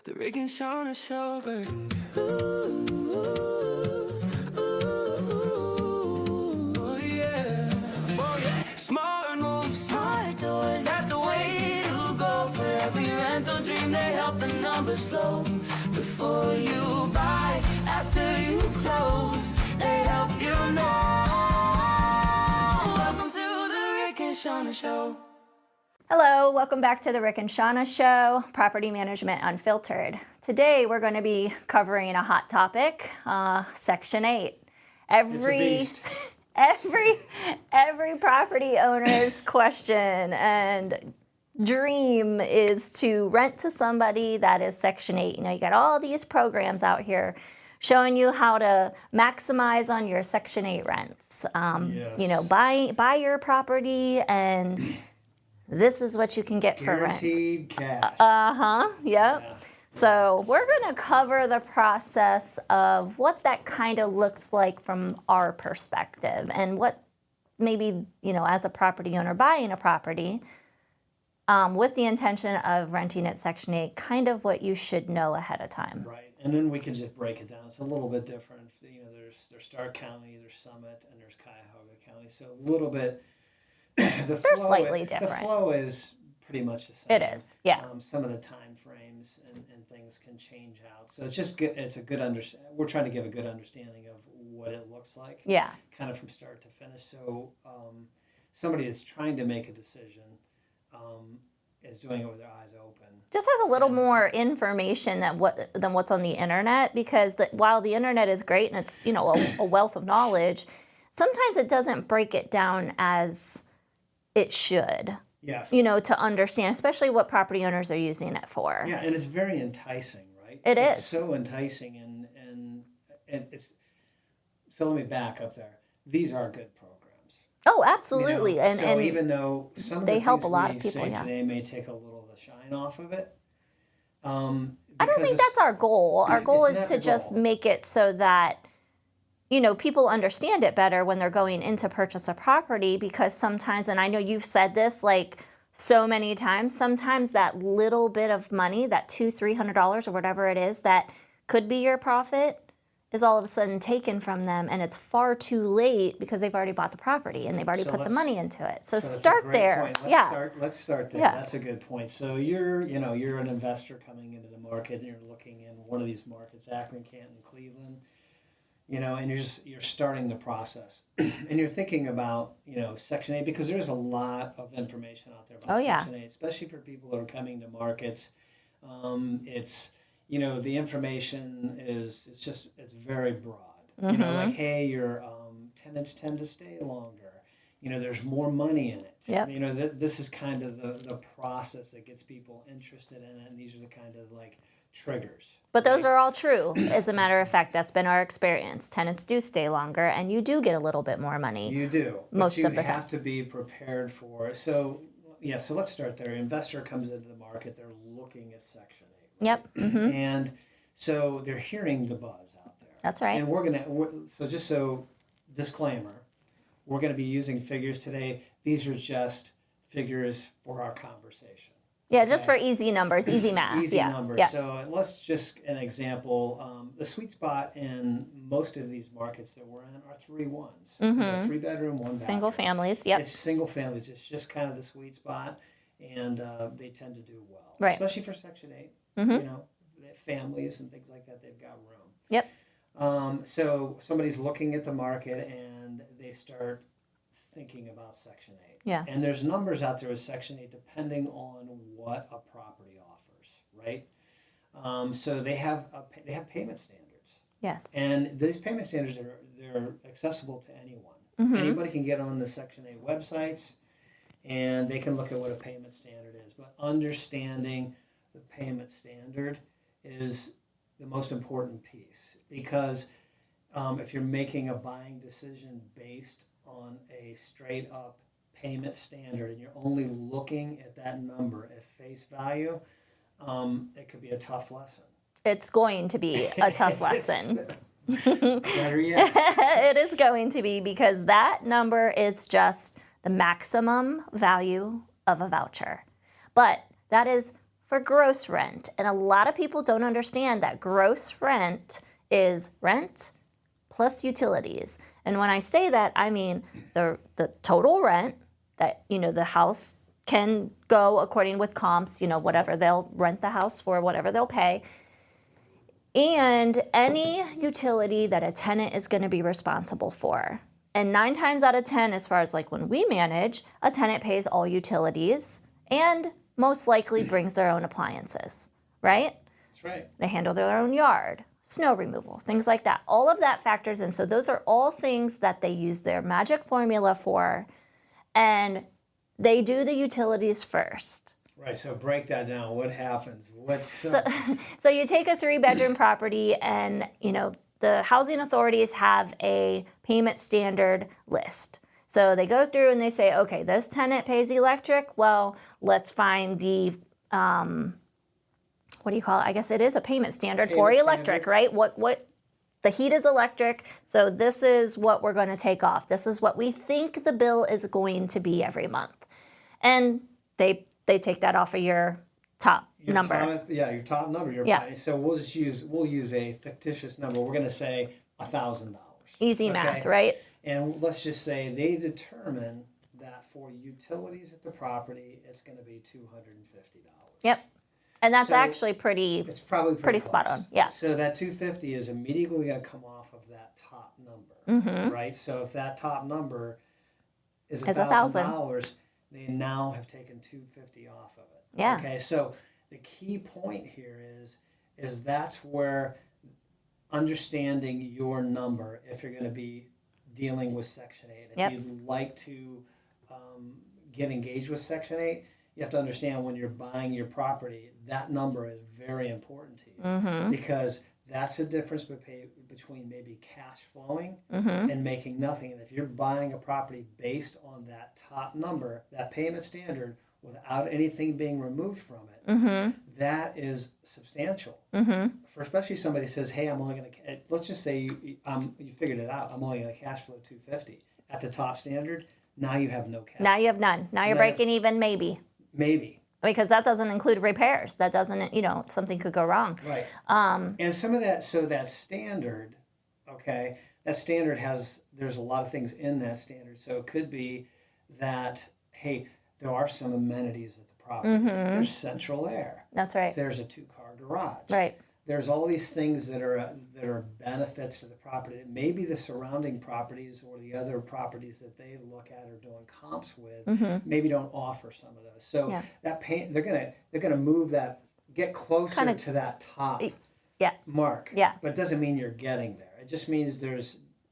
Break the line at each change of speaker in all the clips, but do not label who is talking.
The Rick and Shauna Show, baby. Oh yeah. Oh yeah. Smart moves, smart doors. That's the way to go. For every rental dream, they help the numbers flow. Before you buy, after you close, they help you know. Welcome to the Rick and Shauna Show.
Hello, welcome back to the Rick and Shauna Show, Property Management Unfiltered. Today we're going to be covering a hot topic, Section 8.
It's a beast.
Every property owner's question and dream is to rent to somebody that is Section 8. You know, you got all these programs out here showing you how to maximize on your Section 8 rents.
Yes.
You know, buy your property and this is what you can get for rent.
Guaranteed cash.
Yep.
Yeah.
So we're going to cover the process of what that kind of looks like from our perspective and what maybe, you know, as a property owner buying a property with the intention of renting it Section 8, kind of what you should know ahead of time.
Right. And then we can just break it down. It's a little bit different. You know, there's Stark County, there's Summit, and there's Cuyahoga County. So a little bit. They're
slightly different.
The flow is pretty much the same.
It is, yeah.
Some of the time frames and things can change out. So it's just good. It's a good we're trying to give a good understanding of what it looks like.
Yeah.
Kind of from start to finish. So somebody that's trying to make a decision is doing it with their eyes open.
Just has a little more information than what's on the internet, because while the internet is great and it's, you know, a wealth of knowledge, sometimes it doesn't break it down as it should.
Yes.
You know, to understand, especially what property owners are using it for.
Yeah, and it's very enticing, right?
It's
so enticing, and it's. So let me back up there. These are good programs.
Oh, absolutely,
You know?
and
even though some of
they
the
help
things
a lot
we
of people,
say
yeah.
today may take a little of the shine off of it.
I don't think that's our goal. Our goal
It's
is
not
to
the
just
goal.
make it so that, you know, people understand it better when they're going in to purchase a property, because sometimes, and I know you've said this like so many times, sometimes that little bit of money, that $200-$300 or whatever it is, that could be your profit, is all of a sudden taken from them, and it's far too late because they've already bought the property and they've already
So
put the
let's-
money into it. So
that's a
start
great
there.
point. Let's start there.
Yeah.
That's a good point. So you're an investor coming into the market, and you're looking in one of these markets, Akron, Canton, Cleveland. You know, and you're starting the process, and you're thinking about, you know, Section 8, because there's a lot of information out there about Section 8, especially for people that are coming to markets. It's, you know, the information is it's very broad. You know, like, hey, your tenants tend to stay longer. You know, there's more money in it.
Yep.
You know, this is kind of the process that gets people interested in it, and these are the kind of like triggers.
But those are all true. As a matter of fact, that's been our experience. Tenants do stay longer, and you do get a little bit more money.
You do.
Most
but
of the
you
time.
have to be prepared for it. So, yeah, so let's start there. Investor comes into the market, they're looking at Section 8.
Yep. Mm-hmm.
And so they're hearing the buzz out there.
That's right.
And so disclaimer, we're going to be using figures today. These are just figures for our conversation.
Yeah, just for easy numbers, easy math.
Easy
yeah.
numbers.
Yeah.
So let's just an example. The sweet spot in most of these markets that we're in are 3-1s. You know, 3-bedroom, 1 bathroom.
Single families. Yep.
It's single families. It's just kind of the sweet spot, and they tend to do well,
Right.
especially for Section 8. You know, they have families and things like that. They've got room.
Yep.
So somebody's looking at the market and they start thinking about Section 8.
Yeah.
And there's numbers out there with Section 8 depending on what a property offers, right? So they have payment standards.
Yes.
And these payment standards they're accessible to anyone. Anybody can get on the Section 8 websites, and they can look at what a payment standard is. But understanding the payment standard is the most important piece, because if you're making a buying decision based on a straight up payment standard and you're only looking at that number at face value, it could be a tough lesson.
It's going to be a tough lesson.
Better yet.
It is going to be, because that number is just the maximum value of a voucher. But that is for gross rent. And a lot of people don't understand that gross rent is rent plus utilities. And when I say that, I mean the total rent that, the house can go according with comps, whatever they'll rent the house for, whatever they'll pay. And any utility that a tenant is going to be responsible for. And 9 times out of 10, as far as like when we manage, a tenant pays all utilities and most likely brings their own appliances, right?
That's right.
They handle their own yard, snow removal, things like that. All of that factors in. So those are all things that they use their magic formula for, and they do the utilities first.
Right, so break that down. What happens?
So you take a 3-bedroom property and, the housing authorities have a payment standard list. So they go through and they say, okay, this tenant pays electric. Well, let's find the, what do you call it? I guess it is a payment standard for electric, right? What the heat is electric. So this is what we're going to take off. This is what we think the bill is going to be every month. And they take that off of your top number.
Your top number. So we'll use a fictitious number. We're going to say $1,000.
Easy math, right?
And let's just say they determine that for utilities at the property, it's going to be $250.
Yep. And that's actually
it's probably
pretty spot on. Yeah.
So that $250 is immediately going to come off of that top number, right? So if that top number is $1,000, they now have taken $250 off of it.
Yeah.
Okay. So the key point here is that's where understanding your number, if you're going to be dealing with Section 8, if you'd like to get engaged with Section 8, you have to understand when you're buying your property, that number is very important to you because that's the difference between maybe cash flowing and making nothing. And if you're buying a property based on that top number, that payment standard, without anything being removed from it, that is substantial. For especially somebody says, hey, I'm only going to, let's just say you figured it out, I'm only going to cash flow $250 at the top standard. Now you have no cash.
Now you have none. Now you're breaking even, maybe. Because that doesn't include repairs. That doesn't, something could go wrong.
Right. And some of that, so that standard, okay, that standard there's a lot of things in that standard. So it could be that, hey, there are some amenities at the property. There's central air.
That's right.
There's a 2-car garage.
Right.
There's all these things that are benefits to the property that maybe the surrounding properties or the other properties that they look at or doing comps with maybe don't offer some of those. So that they're gonna move that, get closer to that top mark.
Yeah.
But it doesn't mean you're getting there. It just means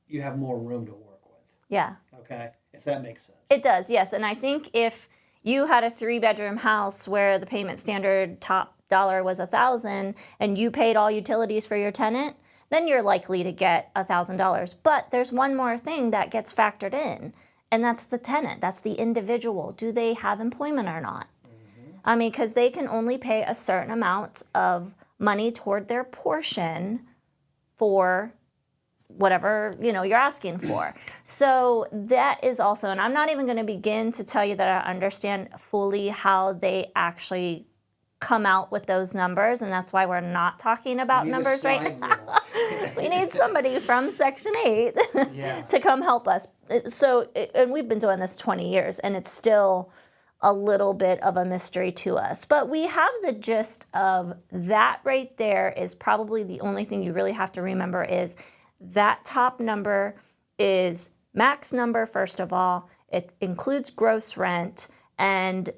you have more room to work with.
Yeah.
Okay, if that makes sense.
It does, yes. And I think if you had a 3-bedroom house where the payment standard top dollar was $1,000 and you paid all utilities for your tenant, then you're likely to get $1,000. But there's one more thing that gets factored in, and that's the tenant. That's the individual. Do they have employment or not? I mean, because they can only pay a certain amount of money toward their portion for whatever you're asking for. So that is also, and I'm not even going to begin to tell you that I understand fully how they actually come out with those numbers, and that's why we're not talking about numbers right now. We need somebody from Section 8 to come help us. So, and we've been doing this 20 years, and it's still a little bit of a mystery to us. But we have the gist of that right there. Is probably the only thing you really have to remember is that top number is max number, first of all. It includes gross rent, and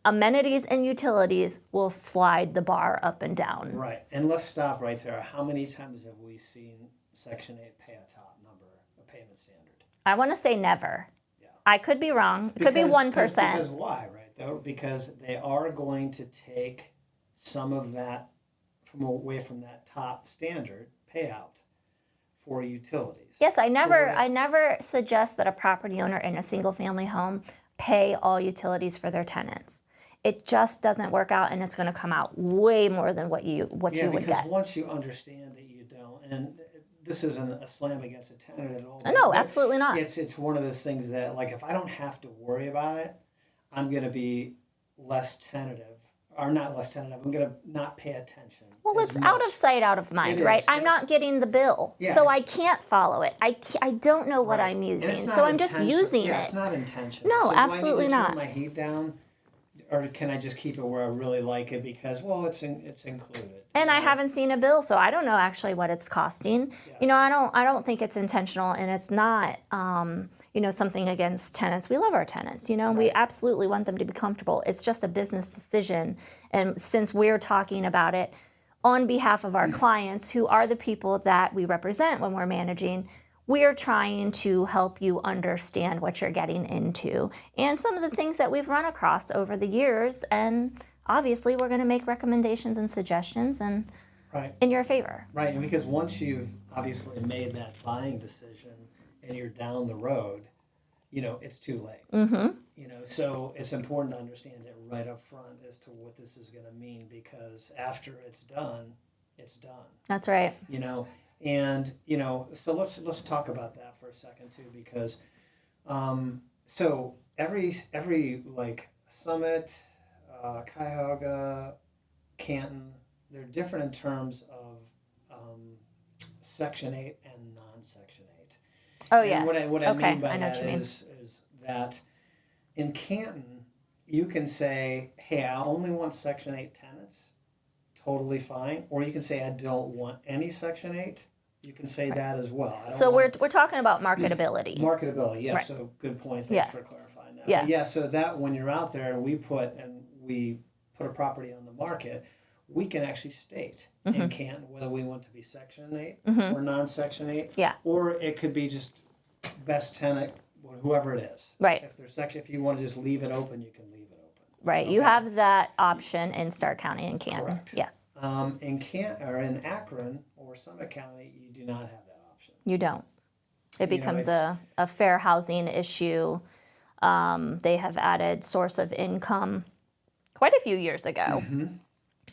amenities and utilities will slide the bar up and down.
Right. And let's stop right there. How many times have we seen Section 8 pay a top number, a payment standard?
I want to say never. Yeah. I could be wrong. It could be 1%.
Because why, right? Though? Because they are going to take some of that away from that top standard payout for utilities.
Yes, I never suggest that a property owner in a single family home pay all utilities for their tenants. It just doesn't work out, and it's going to come out way more than what you would get.
Yeah, because once you understand that you don't, and this isn't a slam against a tenant at all.
No, absolutely not.
It's one of those things that, like, if I don't have to worry about it, I'm going to be less tentative are not less tentative. I'm going to not pay attention.
Well,
as
it's out of
much.
sight, out of mind,
It
right?
is,
I'm
yes.
not getting the bill,
Yeah,
so I
it's-
can't follow it. I don't know what
Right.
I'm
And it's
using,
not
so I'm just
intentional.
using
Yeah,
it.
it's not intentional.
No,
so
absolutely
do I need to
not.
turn my heat down, or can I just keep it where I really like it because, well, it's included.
And
you
I
know?
haven't seen a bill, so I don't know actually what it's costing. You know,
Yes.
I don't think it's intentional, and it's not, you know, something against tenants. We love our tenants, you know, and we
Right.
absolutely want them to be comfortable. It's just a business decision, and since we're talking about it on behalf of our clients, who are the people that we represent when we're managing, we're trying to help you understand what you're getting into and some of the things that we've run across over the years. And obviously, we're going to make recommendations and suggestions and
Right.
in your favor.
Right, and because once you've obviously made that buying decision and you're down the road, you know, it's too late.
Mm-hmm.
You know, so it's important to understand it right up front as to what this is going to mean because after it's done, it's done.
That's right.
You know, and you know, so let's talk about that for a second too because, so every like Summit, Cuyahoga, Canton, they're different in terms of Section 8 and non-Section 8.
Oh,
And
yes.
what I
Okay,
mean by
I know
that
what you mean.
is that in Canton, you can say, hey, I only want Section 8 tenants, totally fine. Or you can say, I don't want any Section 8. You can say that as well. I don't
So
want
we're talking about marketability.
marketability, yeah.
Right.
So good point.
Yeah.
Thanks for clarifying that.
Yeah.
But yeah. So that when you're out there and we put a property on the market, we can actually state in Canton whether we want to be Section 8 or non-Section 8.
Yeah.
Or it could be just best tenant, whoever it is.
Right.
If you want to just leave it open, you can leave it open.
Right. You
Okay.
have that option in Stark County and Canton.
Correct.
Yes.
In Akron or Summit County, you do not have that option.
You don't. It
You know,
becomes a fair housing issue. They have added source of income quite a few years ago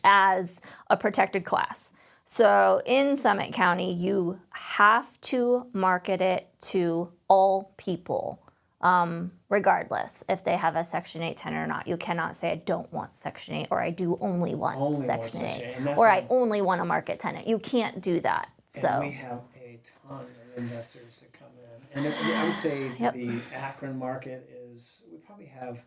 as a protected class. So in Summit County, you have to market it to all people, regardless if they have a Section 8 tenant or not. You cannot say, I don't want Section 8, or I do only want Section 8,
And that's
or
what
I only want a market tenant. You can't do that. So
And we have a ton of investors that come in. And I would say
Yep.
the Akron market we probably have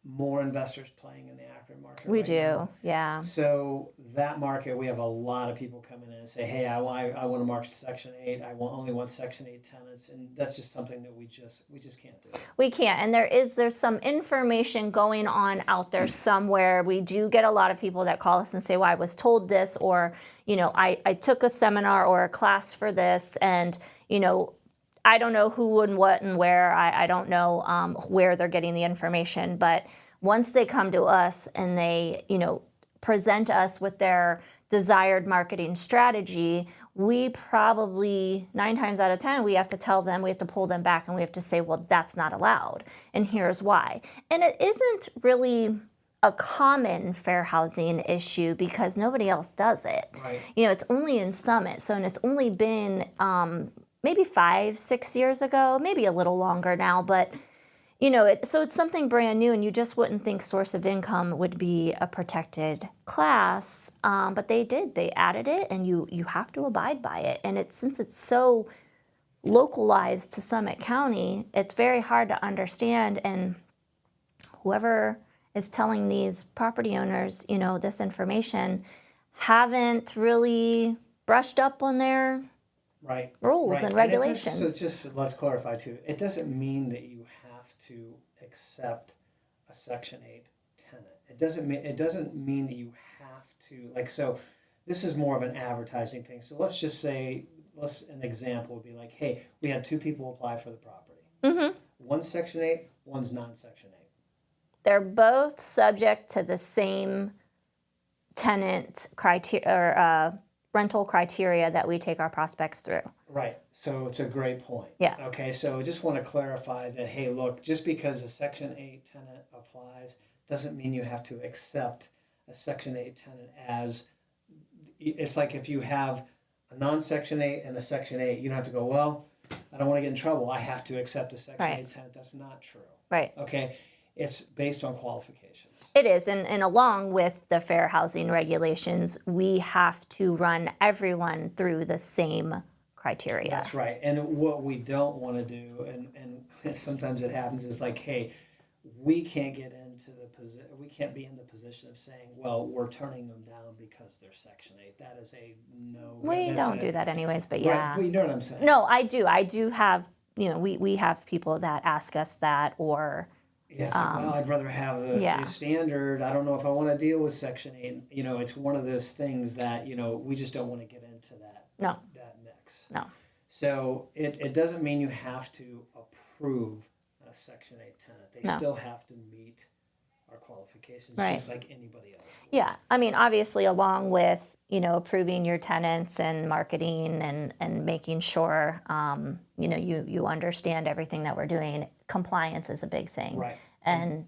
more investors playing in the Akron market
we
right
do,
now.
yeah.
So that market, we have a lot of people coming in and say, hey, I want to market Section 8. Only want Section 8 tenants. And that's just something that we just can't do.
We can't, and there's some information going on out there somewhere. We do get a lot of people that call us and say, well, I was told this, or, you know, I took a seminar or a class for this, and, you know, I don't know who and what and where. I don't know where they're getting the information, but once they come to us and they, you know, present us with their desired marketing strategy, we probably 9 times out of 10, we have to tell them, we have to pull them back, and we have to say, well, that's not allowed, and here's why. And it isn't really a common fair housing issue because nobody else does it.
Right.
You know, it's only in Summit, and it's only been maybe 5-6 years ago, maybe a little longer now, but you know, so it's something brand new, and you just wouldn't think source of income would be a protected class, but they did. They added it, and you have to abide by it. And since it's so localized to Summit County, it's very hard to understand. And whoever is telling these property owners, you know, this information, haven't really brushed up on their
Right.
rules
Right.
and
it
regulations.
just let's clarify too. It doesn't mean that you have to accept a Section 8 tenant. It doesn't mean that you have to so. This is more of an advertising thing. So let's just say an example would be like, hey, we had 2 people apply for the property.
Mm-hmm.
One's Section 8, one's non-Section 8.
They're both subject to the same tenant criteria or rental criteria that we take our prospects through.
Right. So it's a great point.
Yeah.
Okay. So I just want to clarify that, hey, look, just because a Section 8 tenant applies doesn't mean you have to accept a Section 8 tenant as, it's like if you have a non-Section 8 and a Section 8, you don't have to go, well, I don't want to get in trouble. I have to accept a Section
Right.
8 tenant. That's not true.
Right.
Okay. It's based on qualifications.
It is, and along with the fair housing regulations, we have to run everyone through the same criteria.
That's right. And what we don't want to do, and sometimes it happens, is like, hey, we can't get into the position, we can't be in the position of saying, well, we're turning them down because they're Section 8. That is a no.
We don't do that anyways, but yeah.
Right, but you know what I'm saying?
No, I do. I do have, we have people that ask us that, or
Yeah, it's like, well, I'd rather have the standard. I don't know if I want to deal with Section 8. It's one of those things that, we just don't want to get into that mix.
No.
So it doesn't mean you have to approve a Section 8 tenant. They still have to meet our qualifications, just like anybody else would.
Yeah, I mean, obviously, along with, approving your tenants and marketing and making sure, you understand everything that we're doing, compliance is a big thing.
Right.
And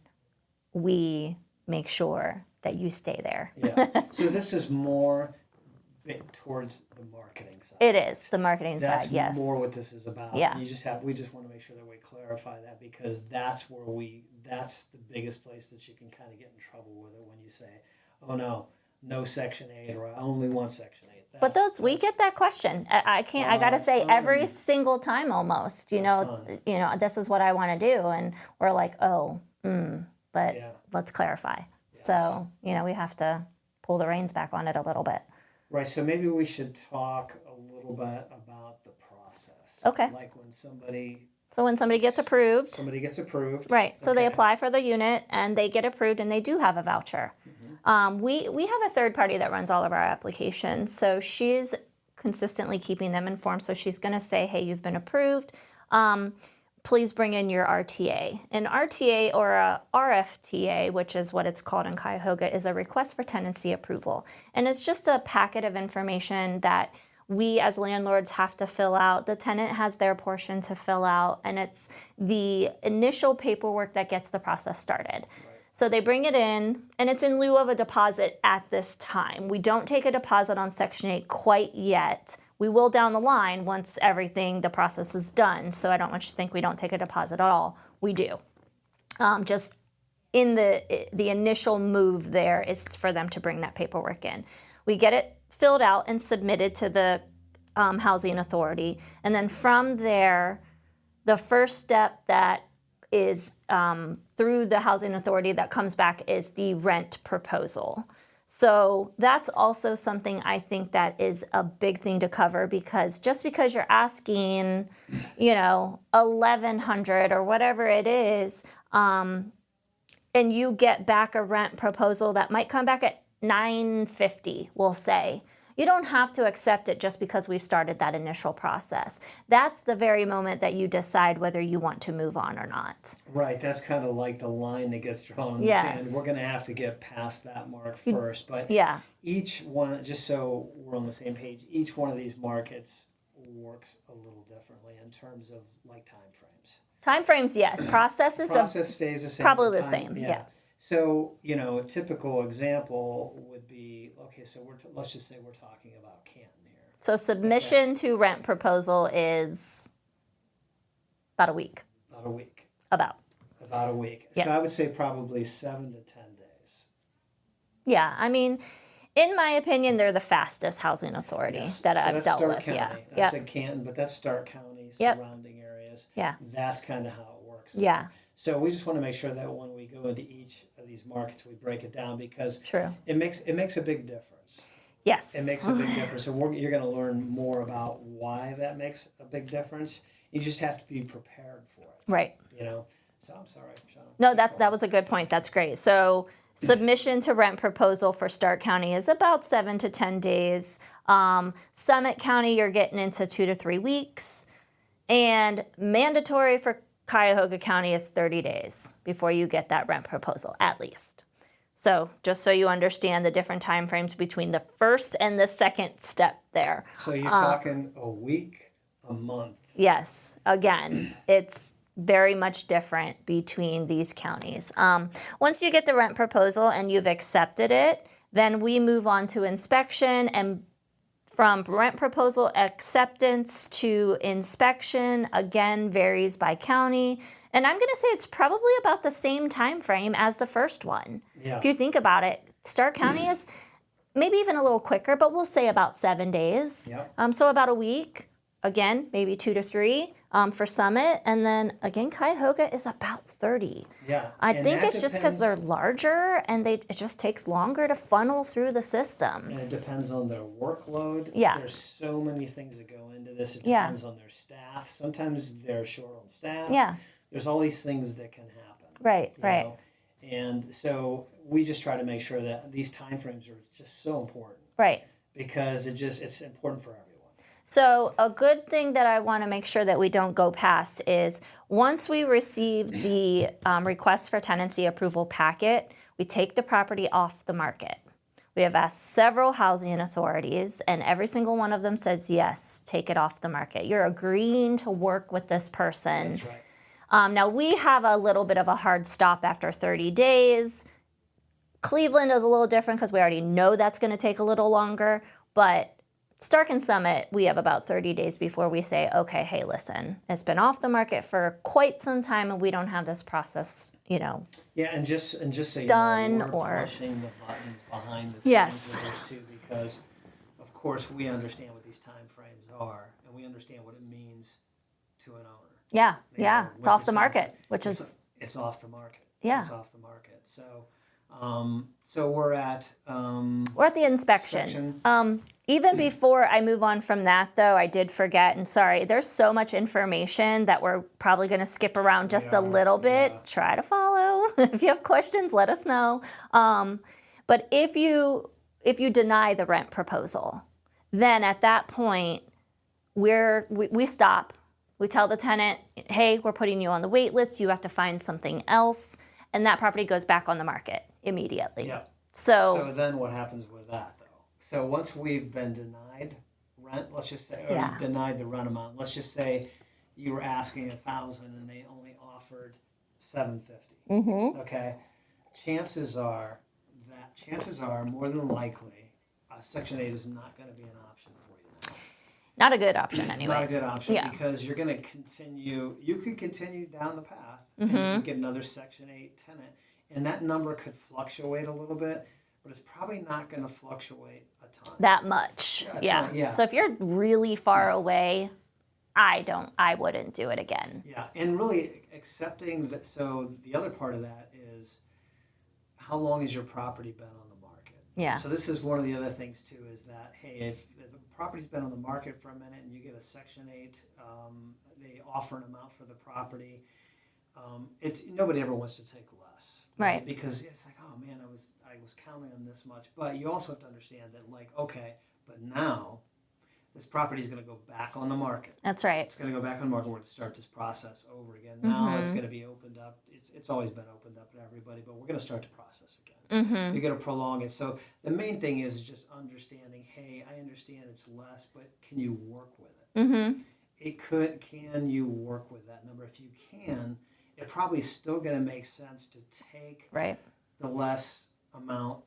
we make sure that you stay there.
Yeah. So this is more towards the marketing side.
It is, the marketing
That's
side, yes.
more what this is about.
Yeah.
We just want to make sure that we clarify that, because that's the biggest place that you can kind of get in trouble with it, when you say, oh no Section 8, or I only want Section 8.
But we get that question. I gotta say, every single time almost, this is what I want to do. And we're like, but let's clarify.
Yes.
So, we have to pull the reins back on it a little bit.
Right, so maybe we should talk a little bit about the process.
Okay.
Like when somebody
gets approved.
Somebody gets approved.
Right, so they apply for the unit and they get approved and they do have a voucher. Mm-hmm. We have a third party that runs all of our applications, so she's consistently keeping them informed. So she's going to say, hey, you've been approved. Please bring in your RTA. An RTA, or a RFTA, which is what it's called in Cuyahoga, is a request for tenancy approval. And it's just a packet of information that we as landlords have to fill out. The tenant has their portion to fill out, and it's the initial paperwork that gets the process started. Right. So they bring it in, and it's in lieu of a deposit at this time. We don't take a deposit on Section 8 quite yet. We will down the line once the process is done. So I don't want you to think we don't take a deposit at all. We do. Just in the initial move there is for them to bring that paperwork in. We get it filled out and submitted to the housing authority. And then from there, the first step that is through the housing authority that comes back is the rent proposal. So that's also something I think that is a big thing to cover, because just because you're asking, $1,100 or whatever it is, and you get back a rent proposal that might come back at $950, we'll say, you don't have to accept it just because we've started that initial process. That's the very moment that you decide whether you want to move on or not.
Right, that's kind of like the line that gets drawn in the sand. We're going to have to get past that mark first. But each one, just so we're on the same page, each one of these markets works a little differently in terms of like time frames.
Time frames, yes. Process
stays the same.
Probably the same, yeah.
So, a typical example would be, okay, so let's just say we're talking about Canton here.
So submission to rent proposal is about a week.
About a week.
About
a week.
Yes.
So I would say probably 7 to 10 days.
Yeah, I mean, in my opinion, they're the fastest housing authority that I've dealt with.
County.
Yeah.
I said Canton, but that's Stark County, surrounding areas.
Yeah.
That's kind of how it works.
Yeah.
So we just want to make sure that when we go into each of these markets, we break it down, because
True.
It makes a big difference.
Yes.
It makes a big difference. So you're going to learn more about why that makes a big difference. You just have to be prepared for it.
Right.
So I'm sorry, Sean.
No, that was a good point. That's great. So submission to rent proposal for Stark County is about 7 to 10 days. Summit County, you're getting into 2 to 3 weeks. And mandatory for Cuyahoga County is 30 days before you get that rent proposal, at least. So just so you understand the different time frames between the first and the second step there.
So you're talking a week, a month.
Yes. Again, it's very much different between these counties. Once you get the rent proposal and you've accepted it, then we move on to inspection, and From rent proposal acceptance to inspection, again, varies by county. And I'm going to say it's probably about the same time frame as the first one.
Yeah.
If you think about it, Stark County is maybe even a little quicker, but we'll say about 7 days.
Yep.
So about a week. Again, maybe 2 to 3 for Summit. And then again, Cuyahoga is about 30.
Yeah.
I
And
think
that
it's just because they're
depends-
larger and it just takes longer to funnel through the system.
And it depends on their workload.
Yeah.
There's so many things that go into this. It
Yeah.
depends on their staff. Sometimes they're short on staff.
Yeah,
There's all these things that can happen.
right,
you
right.
know? And so we just try to make sure that these timeframes are just so important
Right.
because it's important for everyone.
So a good thing that I want to make sure that we don't go past is once we receive the request for tenancy approval packet, we take the property off the market. We have asked several housing authorities, and every single one of them says, yes, take it off the market. You're agreeing to work with this person.
That's right.
Now, we have a little bit of a hard stop after 30 days. Cleveland is a little different because we already know that's going to take a little longer, but Stark and Summit, we have about 30 days before we say, okay, hey, listen, it's been off the market for quite some time and we don't have this process,
Yeah, and just so you
Done
know, we're
or-
pushing the buttons behind the scenes
Yes.
with this too, because of course we understand what these time frames are, and we understand what it means to an owner.
Yeah,
You
yeah,
know,
it's
with
off
this
the
time
market,
frame.
which
It's-
is,
it's off the market.
Yeah.
It's off the market. So we're at
we're at the inspection. Even before I move on from that, though, I did forget, and sorry, there's so much information that we're probably going to skip around just a
are,
little bit.
yeah.
Try to follow. If you have questions, let us know. But if you deny the rent proposal, then at that point, we stop. We tell the tenant, hey, we're putting you on the wait list. You have to find something else. And that property goes back on the market immediately.
yeah.
So
So then what happens with that though? So once we've been denied rent, let's just say, or
Yeah.
denied the rent amount, let's just say you were asking 1,000 and they only offered 750.
mm-hmm.
Okay, chances are more than likely, Section 8 is not going to be an option for you now.
Not a good option anyways.
Not a good option
Yeah.
because you're going to continue. You could continue down the path
Mm-hmm.
and you can get another Section 8 tenant, and that number could fluctuate a little bit, but it's probably not going to fluctuate a ton.
That much.
Yeah, a
Yeah.
ton, yeah.
So if you're really far away, I wouldn't do it again.
Yeah, and really accepting that. So the other part of that is how long has your property been on the market?
Yeah.
So this is one of the other things too is that, hey, if the property's been on the market for a minute and you get a Section 8, they offer an amount for the property, it's nobody ever wants to take less.
Right.
Because it's like, oh man, I was counting on this much. But you also have to understand that, like, okay, but now this property is going to go back on the market.
That's right.
It's going to go back on the market. We're going to start this process over again. Now
Mm-hmm.
it's going to be opened up. It's always been opened up to everybody, but we're going to start the process again.
Mm-hmm.
You're going to prolong it. So the main thing is just understanding, hey, I understand it's less, but can you work with it?
Mm-hmm.
Can you work with that number? If you can, it probably still going to make sense to take
Right.
the less amount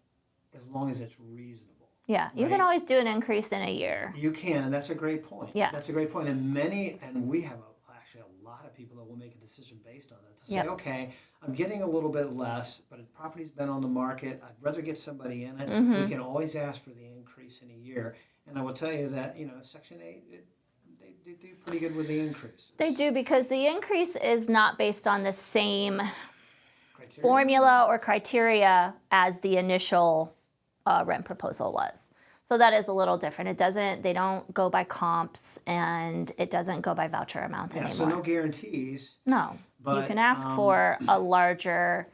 as long as it's reasonable.
Yeah. You can
Right.
always do an increase in a year.
You can, and that's a great point.
Yeah.
That's a great point. And we have actually a lot of people that will make a decision based on that. To say,
Yep.
okay, I'm getting a little bit less, but the property's been on the market. I'd rather get somebody in it.
Mhm.
We can always ask for the increase in a year. And I will tell you that, Section 8, they do pretty good with the increases.
They do because the increase is not based on the same
Criteria.
formula or criteria as the initial rent proposal was. So that is a little different. They don't go by comps and it doesn't go by voucher amount
Yeah,
anymore.
so no guarantees.
No. You
But,
can ask for a larger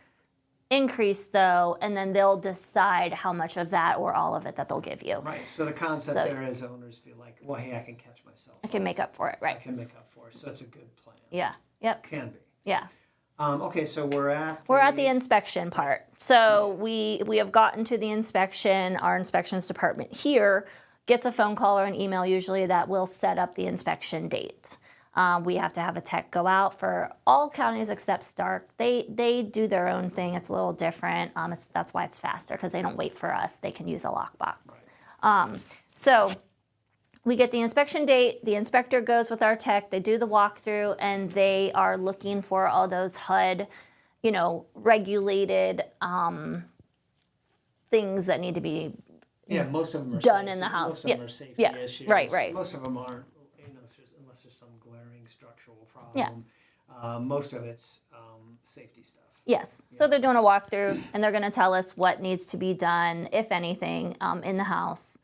increase though, and then they'll decide how much of that or all of it that they'll give you.
Right. So the concept
So-
there is owners feel like, well, hey, I can catch myself.
I can make up for it,
I
right?
can make up for it. So it's a good plan.
Yeah. Yep.
Can be.
Yeah.
Okay, so we're at
the inspection part. So we have gotten to the inspection. Our inspections department here gets a phone call or an email usually that will set up the inspection date. We have to have a tech go out for all counties except Stark. They do their own thing. It's a little different. That's why it's faster because they don't wait for us. They can use a lockbox. So we get the inspection date, the inspector goes with our tech, they do the walkthrough, and they are looking for all those HUD, regulated things that need to be
Yeah, most of them are
done
safety,
in the house.
Most of them are safety
Yes,
issues.
right.
Most of them aren't, unless there's some glaring structural problem.
Yeah.
Most of it's safety stuff.
Yes. So they're doing a walkthrough, and they're going to tell us what needs to be done, if anything, in the house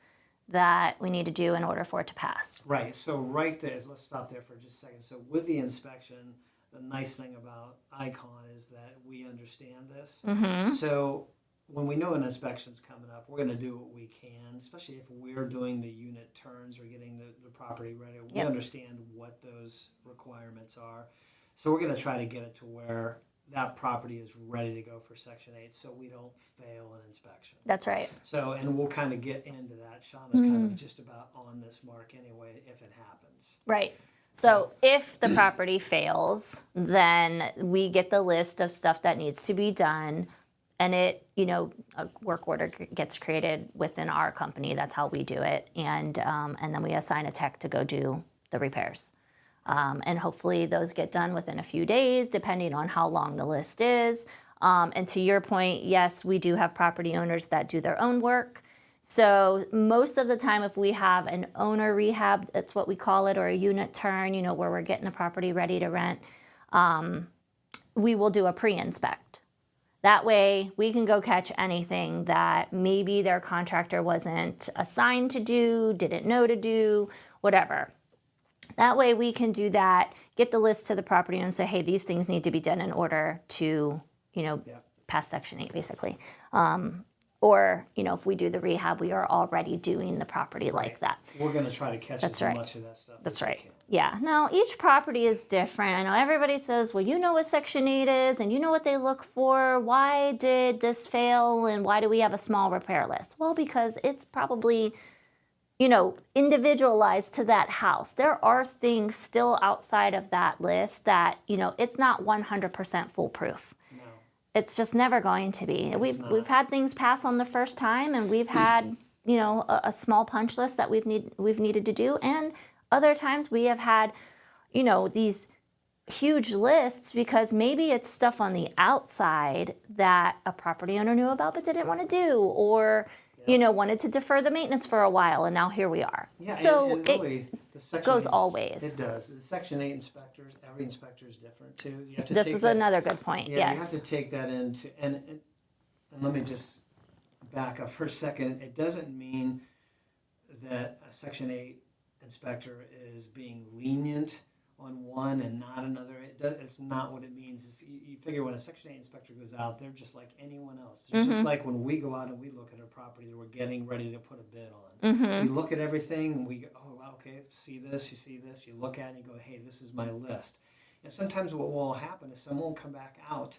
that we need to do in order for it to pass.
Right. So right there, let's stop there for just a second. So with the inspection, the nice thing about Icon is that we understand this.
Mm-hmm.
So when we know an inspection's coming up, we're going to do what we can, especially if we're doing the unit turns or getting the property ready. We understand what those requirements are. So we're going to try to get it to where that property is ready to go for Section 8 so we don't fail an inspection.
That's right.
So, and we'll kind of get into that. Shauna's kind of just about on this mark anyway, if it happens.
Right. So if the property fails, then we get the list of stuff that needs to be done, and it, a work order gets created within our company. That's how we do it. And then we assign a tech to go do the repairs. And hopefully those get done within a few days, depending on how long the list is. And to your point, yes, we do have property owners that do their own work. So most of the time, if we have an owner rehab, that's what we call it, or a unit turn, where we're getting a property ready to rent, we will do a pre-inspect. That way we can go catch anything that maybe their contractor wasn't assigned to do, didn't know to do, whatever. That way we can do that, get the list to the property owner and say, hey, these things need to be done in order to, pass Section 8, basically. Or, if we do the rehab, we are already doing the property like that.
We're going to try to catch as much of that stuff
That's
as we
right.
can.
Yeah. Now, each property is different. I know everybody says, well, you know what Section 8 is, and you know what they look for. Why did this fail, and why do we have a small repair list? Well, because it's probably individualized to that house. There are things still outside of that list that, it's not 100% foolproof.
No.
It's just never going to be. We've had things pass on the first time, and we've had, a small punch list that we've needed to do. And other times we have had, these huge lists because maybe it's stuff on the outside that a property owner knew about but didn't want to do, or wanted to defer the maintenance for a while, and now here we are.
Yeah,
so
and really, the Section
goes
8
all ways.
It does. The Section 8 inspectors, every inspector is different too. You have to
This
take
is
that,
another good point.
Yeah,
yes.
you have to take that into, and let me just back up for a second. It doesn't mean that a Section 8 inspector is being lenient on one and not another. It's not what it means. You figure when a Section 8 inspector goes out, they're just like anyone else. They're just like when we go out and we look at a property that we're getting ready to put a bid on. We look at everything and we go, oh, okay, see this, you see this. You look at it and you go, hey, this is my list. And sometimes what will happen is someone will come back out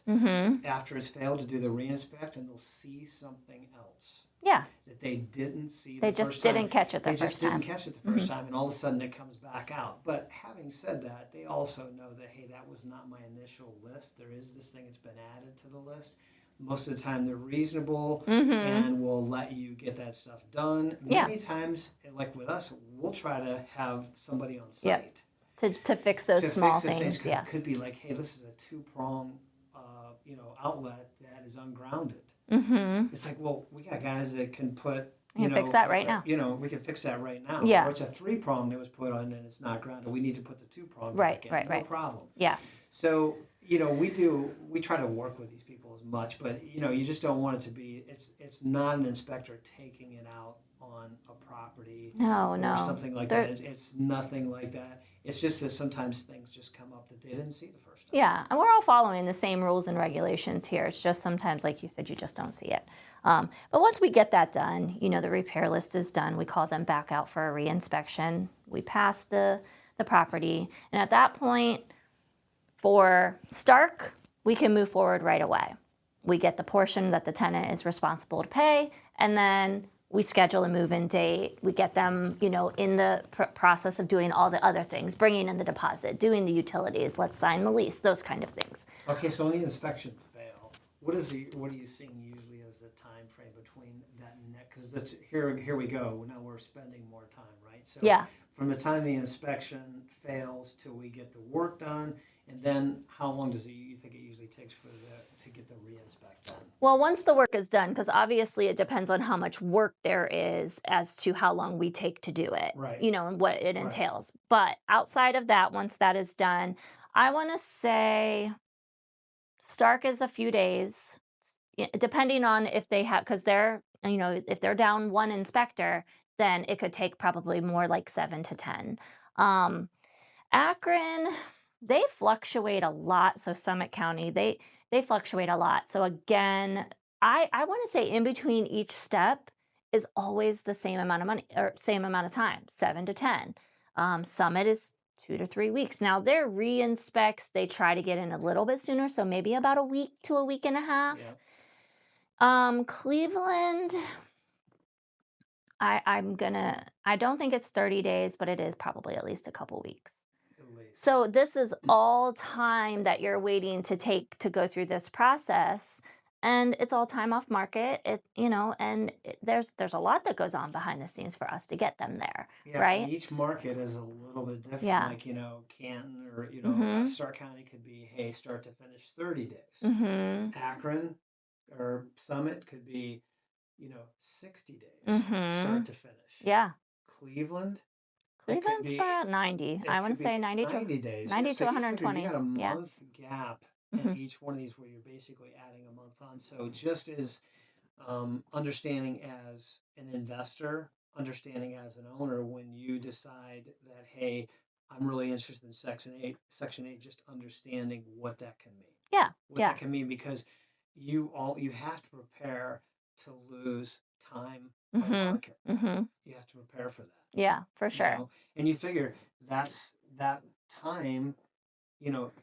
after it's failed to do the reinspect, and they'll see something else.
Yeah.
That they didn't see
They
the
just
first time.
didn't catch it the
They
first
just
time.
didn't catch it the first time, and all of a sudden it comes back out. But having said that, they also know that, hey, that was not my initial list. There is this thing that's been added to the list. Most of the time they're reasonable and will let you get that stuff done. Many times, like with us, we'll try to have somebody on site.
To fix those small things.
It could be like, hey, this is a two-prong, outlet that is ungrounded. It's like, well, we got guys that can put,
fix that right now.
We can fix that right now.
Yeah.
Or it's a three-prong that was put on and it's not grounded. We need to put the two-prong
Right,
back in.
right,
No
right.
problem.
Yeah.
So, we try to work with these people as much, but, you just don't want it to be, it's not an inspector taking it out on a property.
No.
Or something like that. It's nothing like that. It's just that sometimes things just come up that they didn't see the first time.
Yeah, and we're all following the same rules and regulations here. It's just sometimes, like you said, you just don't see it. But once we get that done, the repair list is done. We call them back out for a reinspection. We pass the property. And at that point, for Stark, we can move forward right away. We get the portion that the tenant is responsible to pay, and then we schedule a move-in date. We get them, in the process of doing all the other things, bringing in the deposit, doing the utilities, let's sign the lease, those kind of things.
Okay, so on the inspection fail, what are you seeing usually as the time frame between that net? Because that's here we go. Now we're spending more time, right? So
Yeah.
from the time the inspection fails till we get the work done, and then how long does you think it usually takes to get the re-inspect done?
Well, once the work is done, because obviously it depends on how much work there is as to how long we take to do it,
Right.
and what it
Right.
entails. But outside of that, once that is done, I want to say Stark is a few days, depending on if they have, because they're, if they're down one inspector, then it could take probably more like 7 to 10. Akron, they fluctuate a lot. So Summit County, they fluctuate a lot. So again, I want to say in between each step is always the same amount of money or same amount of time, 7 to 10. Summit is 2 to 3 weeks. Now their re-inspects, they try to get in a little bit sooner, so maybe about a week to a week and a half.
Yeah.
Cleveland, I don't think it's 30 days, but it is probably at least a couple weeks.
At least.
So this is all time that you're waiting to take to go through this process, and it's all time off market. There's a lot that goes on behind the scenes for us to get them there,
Yeah,
right?
and each market is a little bit different.
Yeah.
Like, Canton or,
Mhm.
Stark County could be, hey, start to finish 30 days.
Mhm.
Akron or Summit could be, 60 days,
Mhm.
start to finish.
Yeah.
Cleveland,
Cleveland's about 90. I want to say 90 to
90 days.
90
Yeah,
to
so you figure you
120.
got a
Yeah.
month gap in
Mhm.
each one of these where you're basically adding a month on. So just as understanding as an investor, understanding as an owner, when you decide that, hey, I'm really interested in Section 8, just understanding what that can mean.
Yeah.
What
Yeah.
that can mean, because you have to prepare to lose time by
Mhm.
market.
Mhm.
You have to prepare for that.
Yeah, for
You
sure.
know, and you figure that time,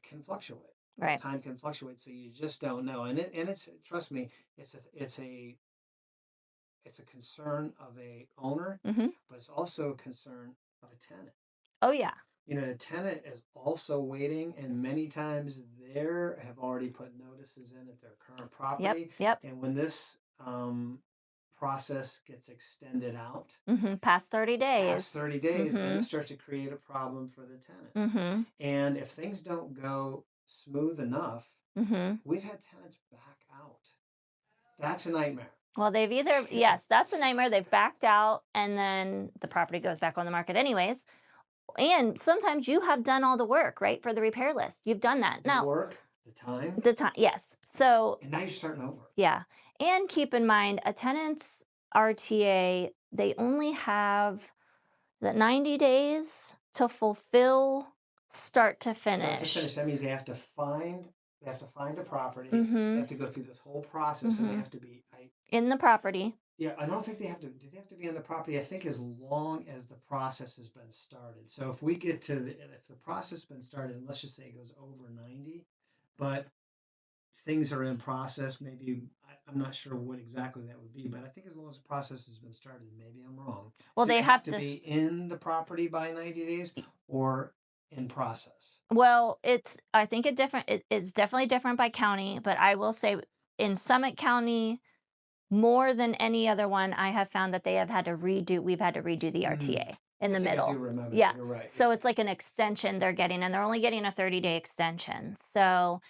can fluctuate. That
Right.
time can fluctuate, so you just don't know. And it's, trust me, it's a concern of a owner,
Mhm.
but it's also a concern of a tenant.
Oh yeah.
The tenant is also waiting, and many times they have already put notices in at their current
Yep.
property.
Yep.
And when this process gets extended out
Mhm. Past 30
past
days.
30 days, then it
Mhm.
starts to create a problem for the tenant.
Mhm.
And if things don't go smooth enough,
Mhm.
we've had tenants back out. That's a nightmare.
Well, they've either, yes, that's a nightmare. They've backed out and then the property goes back on the market anyways. And sometimes you have done all the work, right? For the repair list. You've done that.
The
Now,
work, the time,
the time, yes. So,
and now you're starting over.
yeah. And keep in mind, a tenant's RTA, they only have the 90 days to fulfill start to
Start to
finish.
finish. That means they have to find a property. They
Mhm.
have to go through this whole process, and they
Mhm.
have to be.
In the property.
Yeah, I don't think they have to. Do they have to be on the property? I think as long as the process has been started. So if we get to if the process has been started, and let's just say it goes over 90, but things are in process, maybe I'm not sure what exactly that would be, but I think as long as the process has been started, maybe I'm wrong.
Well,
So
they
they
have
have to
to.
be in the property by 90 days or in process.
Well, I think it's definitely different by county, but I will say in Summit County, more than any other one, I have found that we've had to redo the RTA in
I
the
think I do
middle.
remember
Yeah.
that. You're right.
So it's like an extension they're getting, and they're only getting a 30-day extension. So,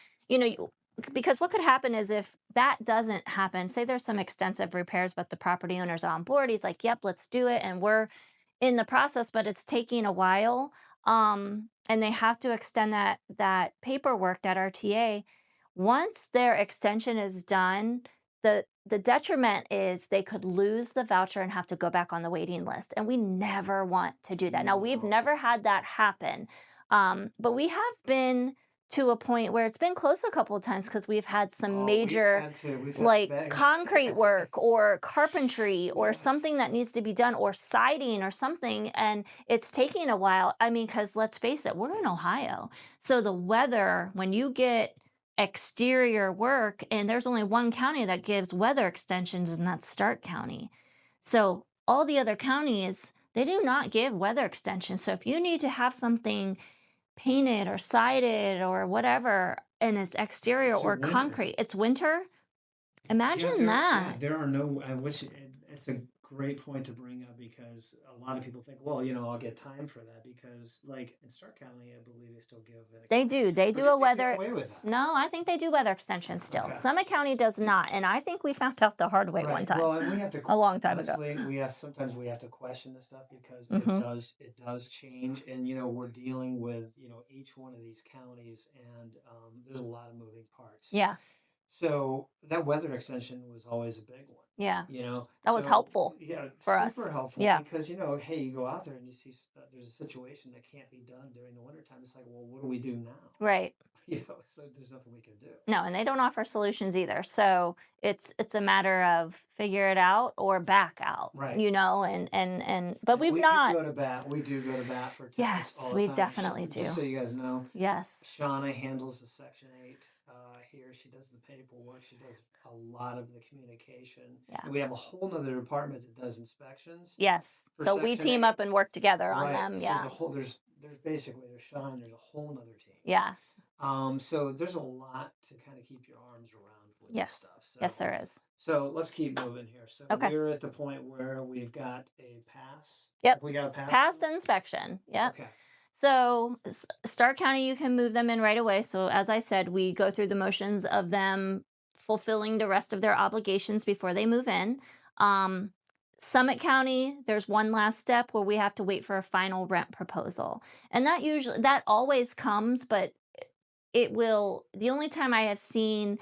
because what could happen is if that doesn't happen, say there's some extensive repairs, but the property owner's on board, he's like, yep, let's do it. And we're in the process, but it's taking a while. And they have to extend that paperwork, that RTA. Once their extension is done, the detriment is they could lose the voucher and have to go back on the waiting list. And we never want to do that. Now, we've
No.
never had that happen. But we have been to a point where it's been close a couple of times because we've had some major
We've had
like
bad-
concrete work or carpentry or
Yes.
something that needs to be done or siding or something, and it's taking a while. I mean, because let's face it, we're in Ohio, so the weather, when you get exterior work, and there's only one county that gives weather extensions, and that's Stark County. So all the other counties, they do not give weather extensions. So if you need to have something painted or sided or whatever, and it's exterior
It's
or
winter.
concrete, it's winter. Imagine that.
there are no, which it's a great point to bring up because a lot of people think, well, I'll get time for that because, like in Stark County, I believe they still give it.
They do. They
Or
do
did
a
they do
weather.
away with that?
No, I think they do weather extensions still.
Okay.
Summit County does not, and I think we found out the hard way one
Right.
time,
Well, and we have to
a long time ago.
honestly, sometimes we have to question this stuff because
Mhm.
it does change, and we're dealing with each one of these counties, and there's a lot of moving parts.
Yeah,
So that weather extension was always a big one.
yeah.
You know,
That was
so
helpful
yeah,
for
super
us.
helpful
Yeah,
because hey, you go out there and you see there's a situation that can't be done during the wintertime. It's like, well, what do we do now?
right.
So there's nothing we can do.
No, and they don't offer solutions either. So it's a matter of figure it out or back out,
Right.
but we've
We
not.
go to bat. We do go to bat for tenants
Yes,
all the
we
time.
definitely
Just
do.
so you guys know,
Yes.
Shauna handles the Section 8 here. She does the paperwork. She does a lot of the communication.
Yeah.
And we have a whole nother department that does inspections.
Yes.
For
So we
Section
team
8.
up and work together on
Right.
them.
So
Yeah.
there's basically there's Shauna and there's a whole nother team.
Yeah.
So there's a lot to kind of keep your arms around with this
Yes.
stuff. So,
Yes, there is.
So let's keep moving here. So
Okay.
we're at the point where we've got a pass.
Yep.
We got a pass.
Past inspection. Yep.
Okay.
So Stark County, you can move them in right away. So as I said, we go through the motions of them fulfilling the rest of their obligations before they move in. Summit County, there's one last step where we have to wait for a final rent proposal. And that always comes, but the only time I have seen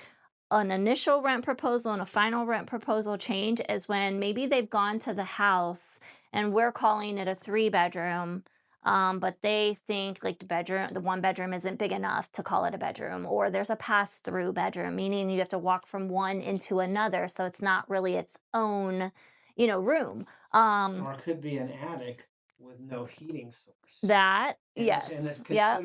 an initial rent proposal and a final rent proposal change is when maybe they've gone to the house and we're calling it a 3-bedroom, but they think like the 1-bedroom isn't big enough to call it a bedroom, or there's a pass-through bedroom, meaning you have to walk from one into another, so it's not really its own, room.
Or it could be an attic with no heating source.
That
And
yes,
it's
yeah,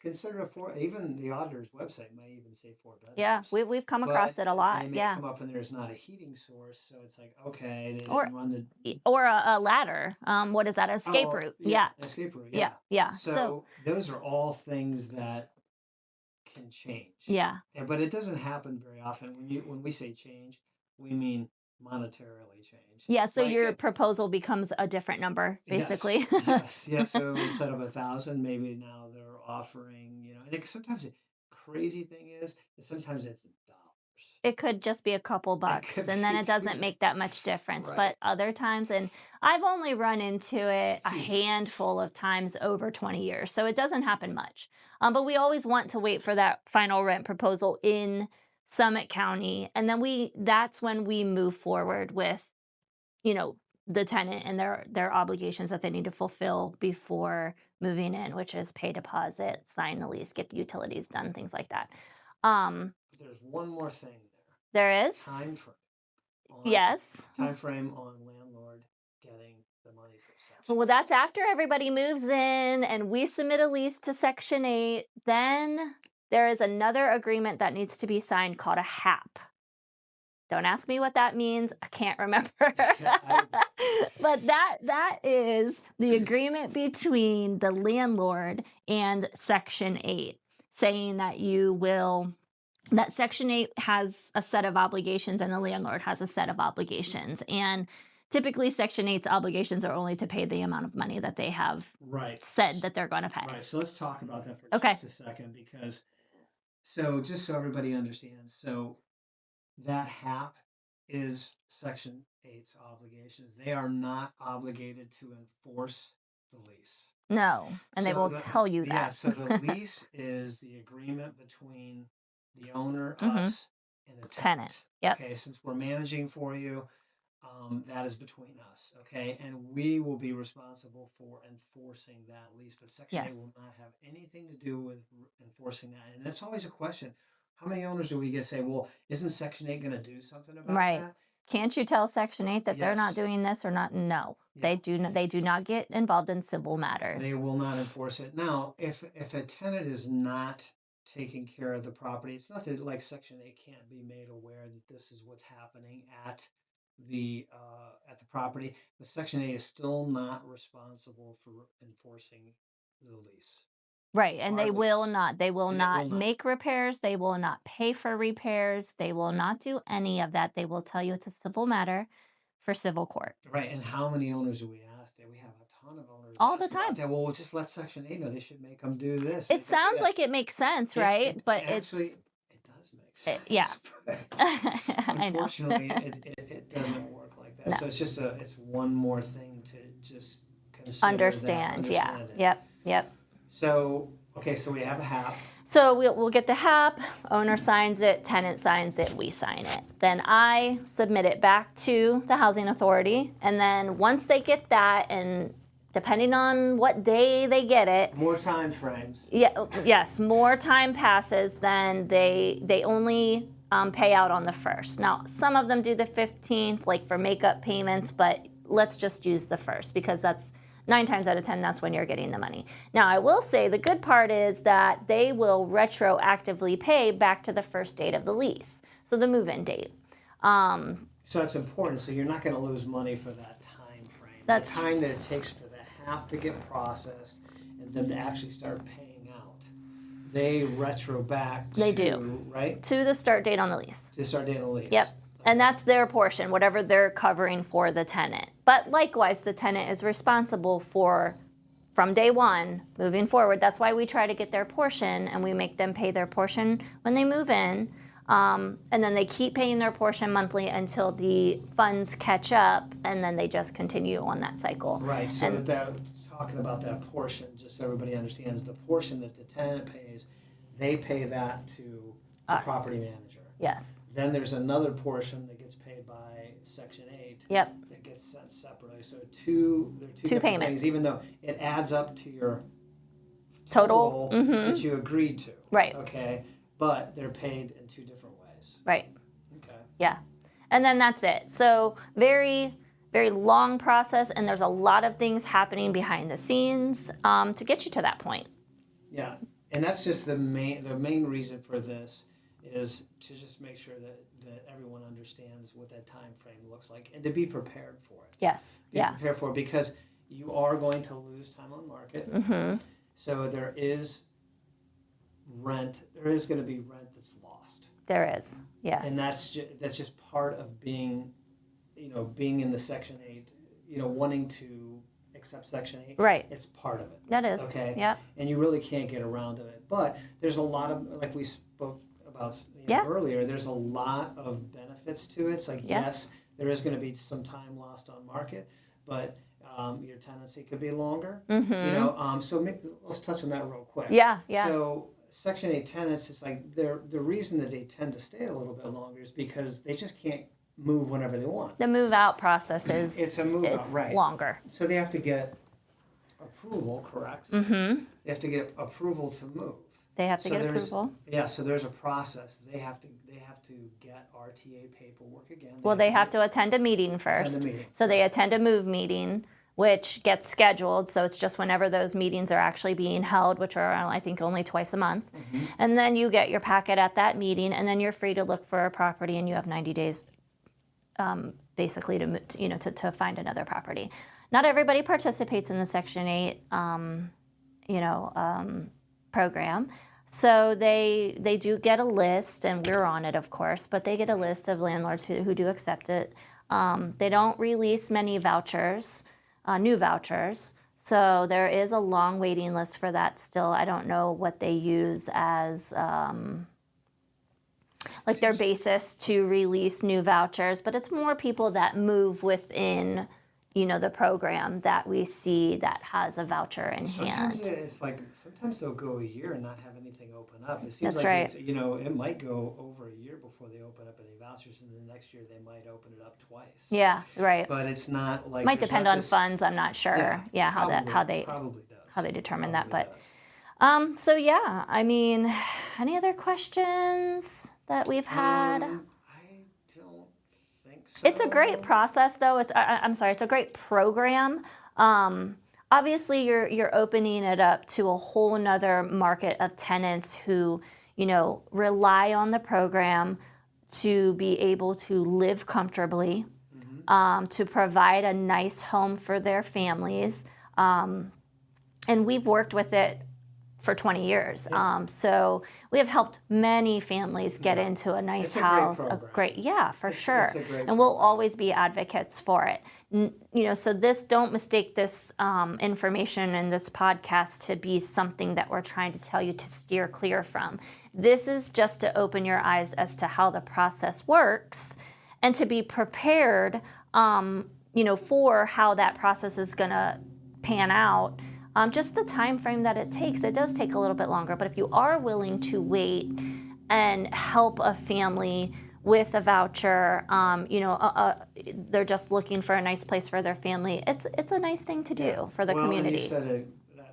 considered a four. Even the auditor's website might even say 4 bedrooms.
yeah, we've come across it a lot.
They may
Yeah,
come up and there's not a heating source, so it's like okay, they
Or-
didn't run the
or a ladder. What is that? Escape route. Yeah,
escape route.
yeah, yeah.
So those are all things that can change.
Yeah.
But it doesn't happen very often. When we say change, we mean monetarily change.
Yeah, so
Like
your proposal becomes a different number, basically.
Yes. So instead of 1,000, maybe now they're offering, and sometimes crazy thing is sometimes it's dollars.
It could just be a couple bucks, and then it doesn't make that much difference.
Right.
But other times, and I've only run into it a handful of times over 20 years, so it doesn't happen much. But we always want to wait for that final rent proposal in Summit County, and then that's when we move forward with, the tenant and their obligations that they need to fulfill before moving in, which is pay deposit, sign the lease, get the utilities done, things like that.
There's one more thing there.
There is.
Time frame.
Yes.
Time frame on landlord getting the money for Section.
Well, that's after everybody moves in and we submit a lease to Section 8. Then there is another agreement that needs to be signed called a HAP. Don't ask me what that means. I can't remember. But that is the agreement between the landlord and Section 8, saying that that Section 8 has a set of obligations and the landlord has a set of obligations. And typically Section 8's obligations are only to pay the amount of money that they have said that they're going to pay.
Right. So let's talk about that for
Okay.
just a second because just so everybody understands, so that HAP is Section 8's obligations. They are not obligated to enforce the lease.
No, and they will tell you that.
Yeah, so the lease is the agreement between the owner, us, and the tenant.
Yep.
Okay, since we're managing for you, that is between us. Okay, and we will be responsible for enforcing that lease, but Section 8 will not have anything to do with enforcing that. And that's always a question. How many owners do we get say, well, isn't Section 8 going to do something about that?
Can't you tell Section 8 that they're not doing this or not? No, they do not get involved in civil matters.
They will not enforce it. Now, if a tenant is not taking care of the property, it's not that like Section 8 can't be made aware that this is what's happening at the property, but Section 8 is still not responsible for enforcing the lease.
Right, and they will not
And it will not.
make repairs, they will not pay for repairs, they will not do any of that. They will tell you it's a civil matter for civil court.
Right, and how many owners do we ask that? We have a ton of owners
All the
ask about
time.
that. Well, just let Section 8 know. They should make them do this.
It
Make 'em do
sounds
that.
like it makes sense, right? But
Actually,
it's
it does make sense.
yeah.
but
I know.
unfortunately, it doesn't work like that.
No.
So it's one more thing to just consider.
Understand, yeah.
Understand it.
Yep.
So, okay, so we have a HAP.
So we'll get the HAP, owner signs it, tenant signs it, we sign it. Then I submit it back to the housing authority, and then once they get that, and depending on what day they get it,
More time frames.
yes, more time passes, then they only pay out on the 1st. Now, some of them do the 15th, like for makeup payments, but let's just use the 1st because that's 9 times out of 10, that's when you're getting the money. Now, I will say the good part is that they will retroactively pay back to the first date of the lease, so the move-in date.
So it's important. So you're not going to lose money for that time frame.
That's-
the time that it takes for the HAP to get processed and them to actually start paying out. They retro back to,
They do.
right?
To the start date on the lease.
To start dating the lease.
Yep. And that's their portion, whatever they're covering for the tenant. But likewise, the tenant is responsible for, from day one, moving forward. That's why we try to get their portion, and we make them pay their portion when they move in. And then they keep paying their portion monthly until the funds catch up, and then they just continue on that cycle.
Right. So
And-
talking about that portion, just so everybody understands, the portion that the tenant pays, they pay that to the
Us.
property manager.
Yes.
Then there's another portion that gets paid by Section 8.
Yep.
That gets sent separately. So they're two different
payments.
things, even though it adds up to your
Total.
that you agreed to.
Right.
Okay. But they're paid in two different ways.
Right.
Okay.
Yeah. And then that's it. So very, very long process, and there's a lot of things happening behind the scenes to get you to that point.
Yeah. And that's just the main reason for this is to just make sure that everyone understands what that time frame looks like and to be prepared for it.
Yes.
Be prepared for it because you are going to lose time on market.
Mm-hmm.
So there is rent. There is going to be rent that's lost.
There is. Yes.
And that's just part of being in the Section 8, wanting to accept Section 8.
Right.
It's part of it.
That is.
Okay.
Yep.
And you really can't get around it. But there's a lot of, like we spoke about
Yeah.
earlier, there's a lot of benefits to it. It's like, yes, there is going to be some time lost on market, but your tenancy could be longer.
Mm-hmm.
So let's touch on that real quick.
Yeah.
So Section 8 tenants, it's like the reason that they tend to stay a little bit longer is because they just can't move whenever they want.
The move out process is
It's a move out,
it's
right.
longer.
So they have to get approval, correct?
Mm-hmm.
They have to get approval to move.
They have to
So
get
there's-
approval.
Yeah, so there's a process. They have to get RTA paperwork again.
Well, they have to attend a meeting first.
attend a meeting.
So they attend a move meeting, which gets scheduled. So it's just whenever those meetings are actually being held, which are, I think, only twice a month.
Mm-hmm.
And then you get your packet at that meeting, and then you're free to look for a property, and you have 90 days basically to find another property. Not everybody participates in the Section 8 program. So they do get a list, and we're on it, of course, but they get a list of landlords who do accept it. They don't release many vouchers, new vouchers, so there is a long waiting list for that still. I don't know what they use as like their basis to release new vouchers, but it's more people that move within the program that we see that has a voucher in
Sometimes
hand.
it's like, sometimes they'll go a year and not have anything open up. It seems
That's
like
right.
it's, it might go over a year before they open up any vouchers, and then next year they might open it up twice.
Yeah, right.
But it's not like
Might
there's
depend
not
on
this-
funds. I'm not sure. Yeah, how they
probably does.
how they determine that.
Probably
But
does.
so yeah, I mean, any other questions that we've had?
I don't think so.
It's a great process, though. I'm sorry, it's a great program. Obviously, you're opening it up to a whole nother market of tenants who, rely on the program to be able to live comfortably, to provide a nice home for their families. And we've worked with it for 20 years.
Yeah.
So we have helped many families get into a nice
It's a great
house.
program.
Yeah, for sure.
It's a great
And we'll
program.
always be advocates for it. So don't mistake this information in this podcast to be something that we're trying to tell you to steer clear from. This is just to open your eyes as to how the process works and to be prepared, for how that process is going to pan out. Just the time frame that it takes. It does take a little bit longer, but if you are willing to wait and help a family with a voucher, they're just looking for a nice place for their family. It's a nice thing to do for the community.
And you said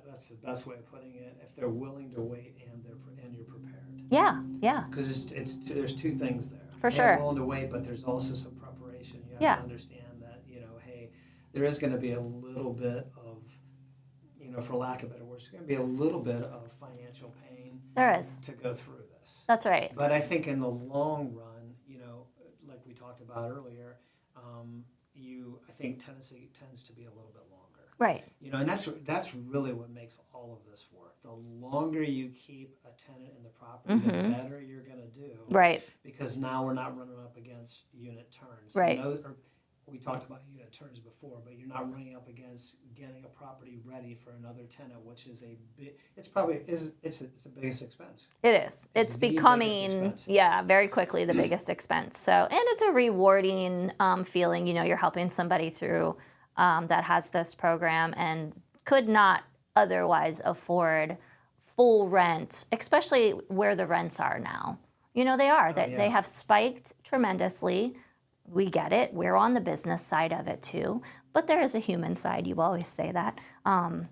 that's the best way of putting it. If they're willing to wait and you're prepared.
Yeah.
Because there's two things there.
For
They're
sure.
willing to wait, but there's also some preparation. You have
Yeah.
to understand that hey, there is going to be a little bit of, for lack of better words, there's going to be a little bit of financial pain.
There is.
To go through this.
That's right.
But I think in the long run, like we talked about earlier, I think Tennessee tends to be a little bit longer.
Right.
And that's really what makes all of this work. The longer you keep a tenant in the property, the better you're going to do.
Right.
Because now we're not running up against unit turns.
Right.
We talked about unit turns before, but you're not running up against getting a property ready for another tenant, which is it's the biggest expense.
It is. It's
the biggest
becoming,
expense.
very quickly the biggest expense. So, and it's a rewarding feeling. You're helping somebody through that has this program and could not otherwise afford full rent, especially where the rents are now. They are. They have spiked tremendously. We get it. We're on the business side of it too. But there is a human side. You always say that. And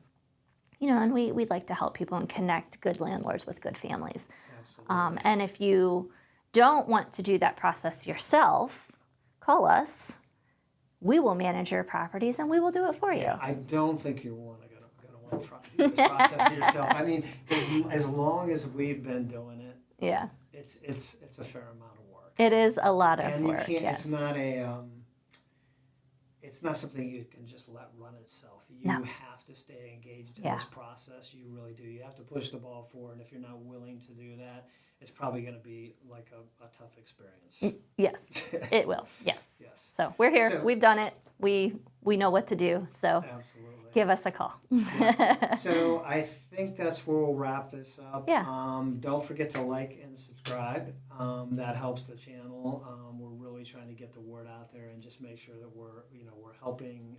we'd like to help people and connect good landlords with good families.
Absolutely.
And if you don't want to do that process yourself, call us. We will manage your properties and we will do it for you.
I don't think you're going to want to do this process yourself. I mean, as long as we've been doing it,
Yeah.
it's a fair amount of work.
It is a lot of
And
work.
you can't.
Yes.
It's not it's not something you can just let run itself. You
No.
have to stay engaged in
Yeah.
this process. You really do. You have to push the ball forward. And if you're not willing to do that, it's probably going to be like a tough experience.
Yes, it will. Yes.
Yes.
So we're here.
So-
We've done it. We know what to do. So
Absolutely.
give us a call.
So I think that's where we'll wrap this up.
Yeah.
Don't forget to like and subscribe. That helps the channel. We're really trying to get the word out there and just make sure that we're helping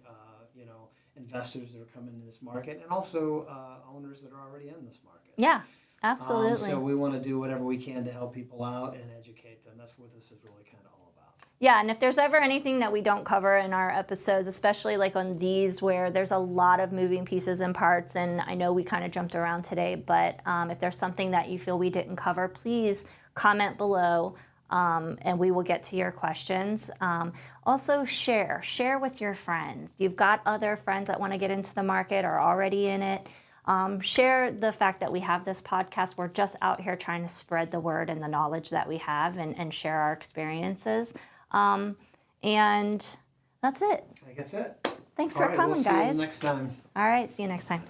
investors that are coming into this market and also owners that are already in this market.
Yeah, absolutely.
So we want to do whatever we can to help people out and educate them. That's what this is really kind of all about.
Yeah, and if there's ever anything that we don't cover in our episodes, especially like on these where there's a lot of moving pieces and parts, and I know we kind of jumped around today, but if there's something that you feel we didn't cover, please comment below and we will get to your questions. Also share with your friends. You've got other friends that want to get into the market or already in it. Share the fact that we have this podcast. We're just out here trying to spread the word and the knowledge that we have and share our experiences. And that's it.
I think that's it.
Thanks
All
for
right,
coming,
we'll
guys.
See you next time.
All right, see you next time.